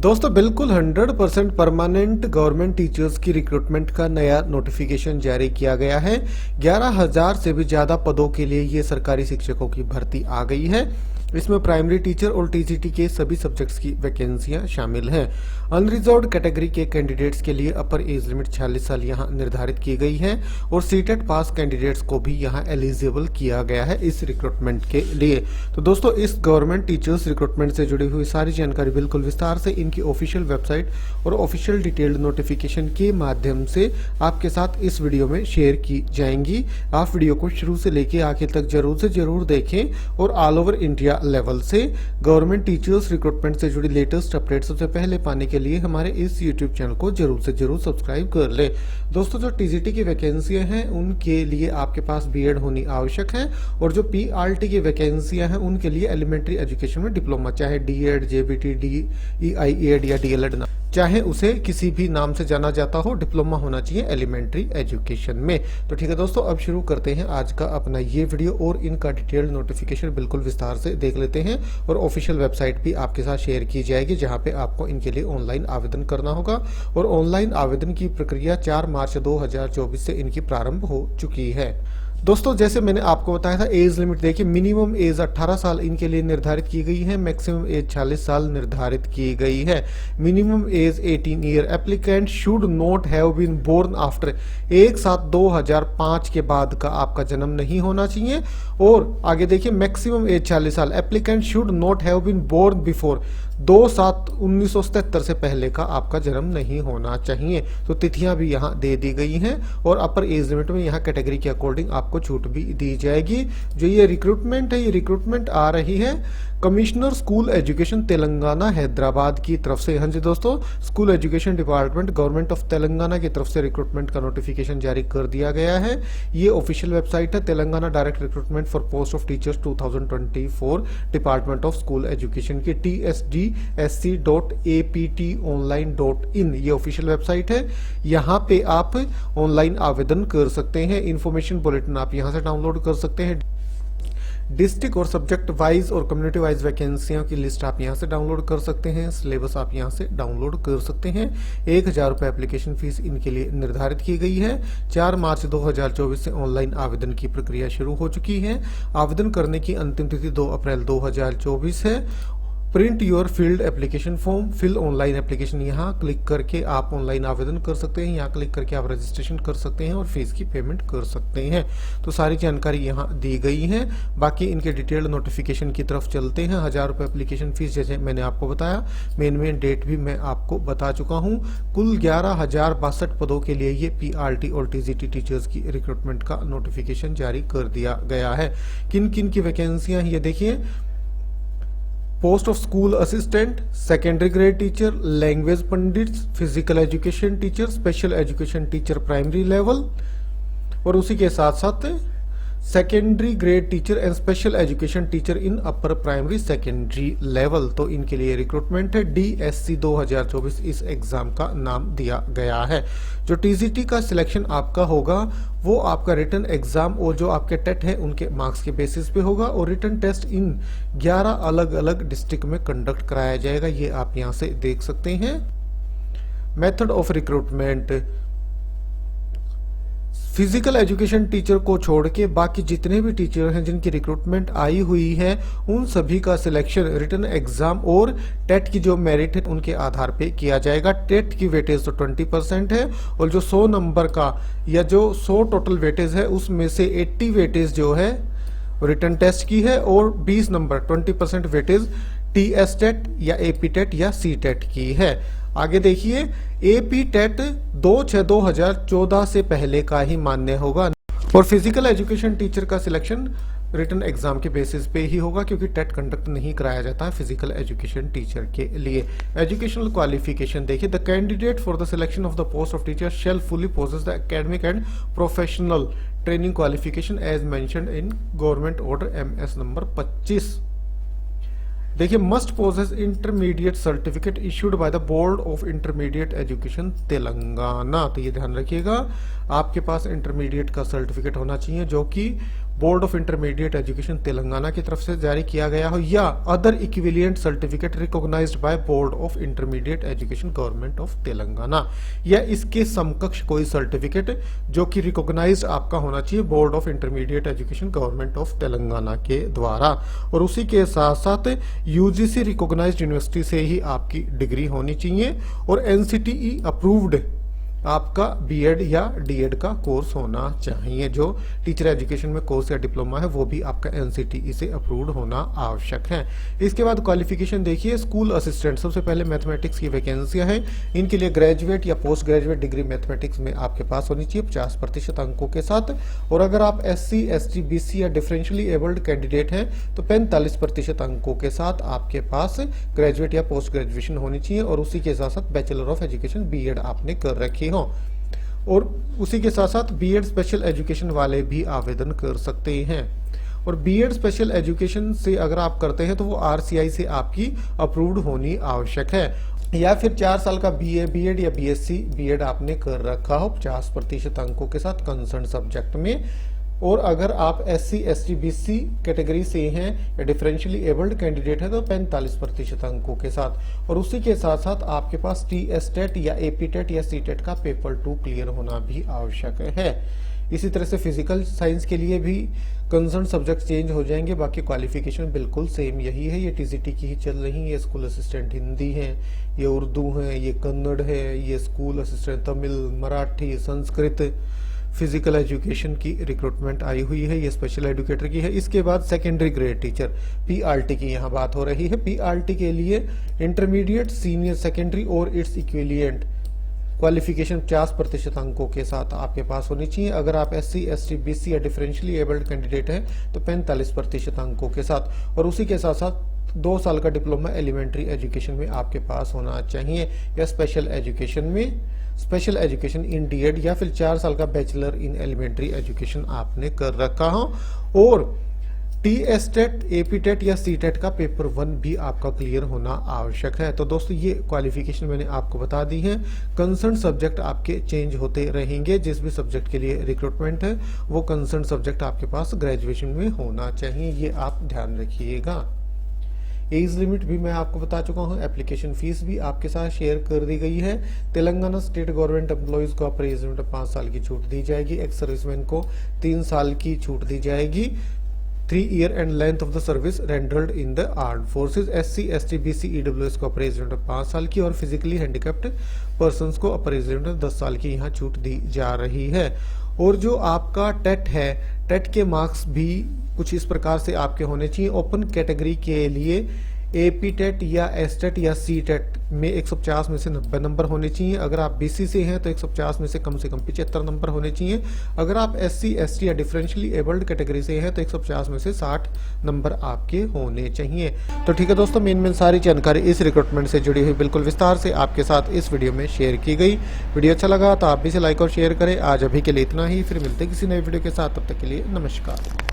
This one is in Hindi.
दोस्तों बिल्कुल 100% परमानेंट गवर्नमेंट टीचर्स की रिक्रूटमेंट का नया नोटिफिकेशन जारी किया गया है। 11,000 से भी ज्यादा पदों के लिए ये सरकारी शिक्षकों की भर्ती आ गई है। इसमें प्राइमरी टीचर और टीजीटी के सभी सब्जेक्ट्स की वैकेंसियां शामिल हैं। अनरिजर्व्ड कैटेगरी के कैंडिडेट्स के लिए अपर एज लिमिट 46 साल यहां निर्धारित की गई है और सीटेट पास कैंडिडेट्स को भी यहां एलिजिबल किया गया है इस रिक्रूटमेंट के लिए। तो दोस्तों इस गवर्नमेंट टीचर्स रिक्रूटमेंट से जुड़ी हुई सारी जानकारी बिल्कुल विस्तार से इनकी ऑफिशियल वेबसाइट और ऑफिशियल डिटेल्ड नोटिफिकेशन के माध्यम से आपके साथ इस वीडियो में शेयर की जाएंगी। आप वीडियो को शुरू से लेके आखिर तक जरूर से जरूर देखें और ऑल ओवर इंडिया लेवल से गवर्नमेंट टीचर्स रिक्रूटमेंट से जुड़ी लेटेस्ट अपडेट सबसे पहले पाने के लिए हमारे इस यूट्यूब चैनल को जरूर से जरूर सब्सक्राइब कर ले। दोस्तों जो टीजीटी की वैकेंसियां हैं उनके लिए आपके पास बीएड होनी आवश्यक है और जो पीआरटी की वैकेंसियां हैं उनके लिए एलिमेंट्री एजुकेशन में डिप्लोमा, चाहे डीएड, जेबीटी, डीईआईएड या डीएलएड ना, चाहे उसे किसी भी नाम से जाना जाता हो, डिप्लोमा होना चाहिए एलिमेंट्री एजुकेशन में। तो ठीक है दोस्तों, अब शुरू करते हैं आज का अपना ये वीडियो और इनका डिटेल्ड नोटिफिकेशन बिल्कुल विस्तार से देख लेते हैं और ऑफिशियल वेबसाइट भी आपके साथ शेयर की जाएगी जहां पे आपको इनके लिए ऑनलाइन आवेदन करना होगा। और ऑनलाइन आवेदन की प्रक्रिया 4 मार्च 2024 से इनकी प्रारंभ हो चुकी है। दोस्तों जैसे मैंने आपको बताया था, एज लिमिट देखिए, मिनिमम एज 18 साल इनके लिए निर्धारित की गई है, मैक्सिमम एज 40 साल निर्धारित की गई है। Minimum age 18 year. Applicant should not have been born after 1/7/2005 के बाद का आपका जन्म नहीं होना चाहिए। और आगे देखिए, मैक्सिमम एज 40 साल। Applicant should not have been born before 2/7/1977 से पहले का आपका जन्म नहीं होना चाहिए। तो तिथियां भी यहाँ दे दी गई हैं और अपर एज लिमिट में यहाँ कैटेगरी के अकॉर्डिंग आपको छूट भी दी जाएगी। जो ये रिक्रूटमेंट है, ये रिक्रूटमेंट आ रही है commissioner school education Telangana Hyderabad की तरफ से। हाँ जी दोस्तों, school education department government of Telangana की तरफ से रिक्रूटमेंट का नोटिफिकेशन जारी कर दिया गया है। ये ऑफिशियल वेबसाइट है Telangana direct recruitment for post of teachers 2024 department of school education की tsdsc.aptonline.in ये ऑफिशियल वेबसाइट है। यहाँ पे आप ऑनलाइन आवेदन कर सकते हैं। इन्फॉर्मेशन बुलेटिन आप यहाँ से डाउनलोड कर सकते हैं। डिस्ट्रिक्ट और सब्जेक्ट वाइज और कम्युनिटी वाइज वैकेंसियों की लिस्ट आप यहाँ से डाउनलोड कर सकते हैं। सिलेबस आप यहाँ से डाउनलोड कर सकते हैं। 1,000 रुपये एप्लीकेशन फीस इनके लिए निर्धारित की गई है। 4 मार्च 2024 से ऑनलाइन आवेदन की प्रक्रिया शुरू हो चुकी है। आवेदन करने की अंतिम तिथि 2 अप्रैल 2024 है। Print your field application form, fill online application, यहाँ क्लिक करके आप ऑनलाइन आवेदन कर सकते हैं। यहाँ क्लिक करके आप रजिस्ट्रेशन कर सकते हैं और फीस की पेमेंट कर सकते हैं। तो सारी जानकारी यहाँ दी गई है। बाकी इनके डिटेल्ड नोटिफिकेशन की तरफ चलते हैं। 1,000 रुपये एप्लीकेशन फीस जैसे मैंने आपको बताया, मेन डेट भी मैं आपको बता चुका हूँ। कुल 11,062 पदों के लिए ये पीआरटी और टीजीटी टीचर्स की रिक्रूटमेंट का नोटिफिकेशन जारी कर दिया गया है। किन किन की वैकेंसियां ये देखिए, post of school assistant, secondary grade teacher, language Pandit, physical education teacher, special education teacher primary level और उसी के साथ साथ secondary grade teacher and special education teacher in upper primary secondary level. तो इनके लिए रिक्रूटमेंट है। DSC 2024 इस एग्जाम का नाम दिया गया है। जो टीजीटी का सिलेक्शन आपका होगा वो आपका रिटन एग्जाम और जो आपके टेट है उनके मार्क्स के बेसिस पे होगा और रिटन टेस्ट इन 11 अलग अलग डिस्ट्रिक्ट में कंडक्ट कराया जाएगा। ये आप यहाँ से देख सकते हैं। Method of recruitment, physical education teacher को छोड़ के बाकी जितने भी टीचर हैं जिनकी रिक्रूटमेंट आई हुई है उन सभी का सिलेक्शन रिटन एग्जाम और टेट की जो मेरिट है उनके आधार पे किया जाएगा। टेट की वेटेज तो 20% है और जो 100 नंबर का या जो 100 टोटल वेटेज है उसमें से 80 वेटेज जो है रिटन टेस्ट की है और 20 नंबर 20% वेटेज TS टेट या AP टेट या C टेट की है। आगे देखिए, AP टेट 2/6/2014 से पहले का ही मान्य होगा और फिजिकल एजुकेशन टीचर का सिलेक्शन रिटन एग्जाम के बेसिस पे ही होगा क्योंकि टेट कंडक्ट नहीं कराया जाता है फिजिकल एजुकेशन टीचर के लिए। एजुकेशनल क्वालिफिकेशन देखिए, the candidate for the selection of the post of teacher shall fully possess the academic and professional training qualification as mentioned in government order MS number 25। देखिए, must possess intermediate certificate issued by the board of intermediate education Telangana. तो ये ध्यान रखिएगा, आपके पास इंटरमीडिएट का सर्टिफिकेट होना चाहिए जो कि board of intermediate education Telangana की तरफ से जारी किया गया हो, या other equivalent certificate recognised by board of intermediate education government of Telangana, या इसके समकक्ष कोई सर्टिफिकेट जो कि रिकॉग्नाइज्ड आपका होना चाहिए board of intermediate education government of Telangana के द्वारा। और उसी के साथ साथ यूजीसी रिकॉग्नाइज्ड यूनिवर्सिटी से ही आपकी डिग्री होनी चाहिए, और एनसीटीई अप्रूव्ड आपका बीएड या डीएड का कोर्स होना चाहिए। जो टीचर एजुकेशन में कोर्स या डिप्लोमा है वो भी आपका एनसीटीई से अप्रूव्ड होना आवश्यक है। इसके बाद क्वालिफिकेशन देखिए, स्कूल असिस्टेंट सबसे पहले मैथमेटिक्स की वैकेंसियां हैं, इनके लिए ग्रेजुएट या पोस्ट ग्रेजुएट डिग्री मैथमेटिक्स में आपके पास होनी चाहिए 50% अंकों के साथ। और अगर आप एससी, एसटी, बीसी या डिफरेंशियली एबल्ड कैंडिडेट हैं तो 45% अंकों के साथ आपके पास ग्रेजुएट या पोस्ट ग्रेजुएशन होनी चाहिए, और उसी के साथ साथ बैचलर ऑफ एजुकेशन बीएड आपने कर रखी हो। और उसी के साथ साथ बीएड स्पेशल एजुकेशन वाले भी आवेदन कर सकते हैं। और बीएड स्पेशल एजुकेशन से अगर आप करते हैं तो वो आरसीआई से आपकी अप्रूव्ड होनी आवश्यक है, या फिर 4 साल का बीए, बीएड या बीएससी बीएड आपने कर रखा हो 50% अंकों के साथ कंसर्न सब्जेक्ट में। और अगर आप एससी, एसटी, बीसी कैटेगरी से हैं या डिफरेंशियली एबल्ड कैंडिडेट है तो 45% अंकों के साथ। और उसी के साथ साथ आपके पास टीएस-टेट या एपी-टेट या सी-टेट का पेपर 2 क्लियर होना भी आवश्यक है। इसी तरह से फिजिकल साइंस के लिए भी कंसर्न सब्जेक्ट चेंज हो जाएंगे, बाकी क्वालिफिकेशन बिल्कुल सेम यही है। ये टीजीटी की ही चल रही है, ये स्कूल असिस्टेंट हिंदी है, ये उर्दू है, ये कन्नड़ है, ये school assistant Tamil, Marathi, Sanskrit, physical education की रिक्रूटमेंट आई हुई है, ये स्पेशल एजुकेटर की है। इसके बाद सेकेंडरी ग्रेड टीचर पीआरटी की यहाँ बात हो रही है। पीआरटी के लिए इंटरमीडिएट, सीनियर सेकेंडरी और इट्स इक्विलिएंट क्वालिफिकेशन 50% अंकों के साथ आपके पास होनी चाहिए। अगर आप एससी, एसटी, बीसी या डिफरेंशियली एबल्ड कैंडिडेट हैं तो 45% अंकों के साथ। और उसी के साथ साथ 2 साल का डिप्लोमा एलिमेंट्री एजुकेशन में आपके पास होना चाहिए, या स्पेशल एजुकेशन में स्पेशल एजुकेशन इन डीएड, या फिर 4 साल का बैचलर इन एलिमेंट्री एजुकेशन आपने कर रखा हो। और टीएस-टेट, एपी-टेट या सी-टेट का पेपर 1 भी आपका क्लियर होना आवश्यक है। तो दोस्तों ये क्वालिफिकेशन मैंने आपको बता दी है। कंसर्न सब्जेक्ट आपके चेंज होते रहेंगे, जिस भी सब्जेक्ट के लिए रिक्रूटमेंट है वो कंसर्न सब्जेक्ट आपके पास ग्रेजुएशन में होना चाहिए, ये आप ध्यान रखिएगा। एज लिमिट भी मैं आपको बता चुका हूं, एप्लीकेशन फीस भी आपके साथ शेयर कर दी गई है। तेलंगाना स्टेट गवर्नमेंट एम्प्लॉइज को अपर एज लिमिट 5 साल की छूट दी जाएगी, एक्स सर्विसमैन को 3 साल की छूट दी जाएगी, 3 year and length of the service rendered in the armed forces. SC, ST, BC, EWS को अपर एज लिमिट 5 साल की, और फिजिकली हैंडीकैप्ड पर्संस को अपर एज लिमिट 10 साल की यहाँ छूट दी जा रही है। और जो आपका टेट है, टेट के मार्क्स भी कुछ इस प्रकार से आपके होने चाहिए। ओपन कैटेगरी के लिए एपी-टेट या एस-टेट या सी-टेट में 150 में से 90 नंबर होने चाहिए। अगर आप बीसी से हैं तो 150 में से कम 75 नंबर होने चाहिए। अगर आप एससी, एसटी या डिफरेंशियली एबल्ड कैटेगरी से हैं तो 150 में से 60 नंबर आपके होने चाहिए। तो ठीक है दोस्तों, मेन सारी जानकारी इस रिक्रूटमेंट से जुड़ी हुई बिल्कुल विस्तार से आपके साथ इस वीडियो में शेयर की गई। वीडियो अच्छा लगा तो आप भी इसे लाइक और शेयर करें। आज अभी के लिए इतना ही, फिर मिलते किसी नए वीडियो के साथ, तब तक के लिए नमस्कार।